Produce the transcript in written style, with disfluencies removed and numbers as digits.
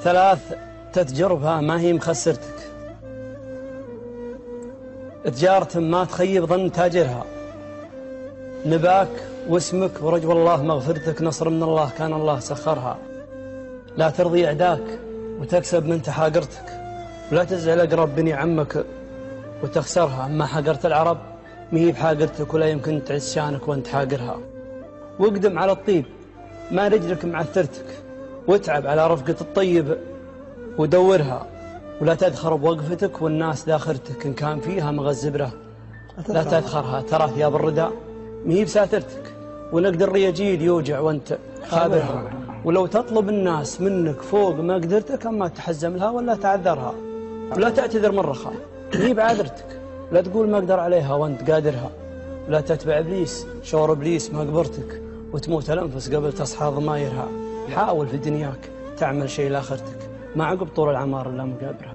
ثلاث تتجربها ما هي مخسرتك. تجارة ما تخيب ظن تاجرها. نباك واسمك ورجو الله مغفرتك، نصر من الله كان الله سخرها. لا ترضي أعداك وتكسب من تحاقرتك، ولا تزعل أقرب بني عمك وتخسرها. أما حقرت العرب مهي بحاقرتك، ولا يمكن تعز شانك وانت حاقرها. واقدم على الطيب ما رجلك معثرتك، واتعب على رفقة الطيب ودورها. ولا تدخر بوقفتك والناس داخرتك، إن كان فيها مغزبرة لا تدخرها. ترى ثياب الرداء مهي بساترتك، ونقد الرياجيل يوجع وانت خابرها. ولو تطلب الناس منك فوق ما قدرتك، أما تحزم لها ولا تعذرها. ولا تعتذر من رخاء مهي بعذرتك، لا تقول ما أقدر عليها وانت قادرها. ولا تتبع إبليس شور إبليس ما قبرتك، وتموت الأنفس قبل تصحى ضمايرها. حاول في دنياك تعمل شيء لآخرتك، ما عقب طول العمار إلا مقابرها.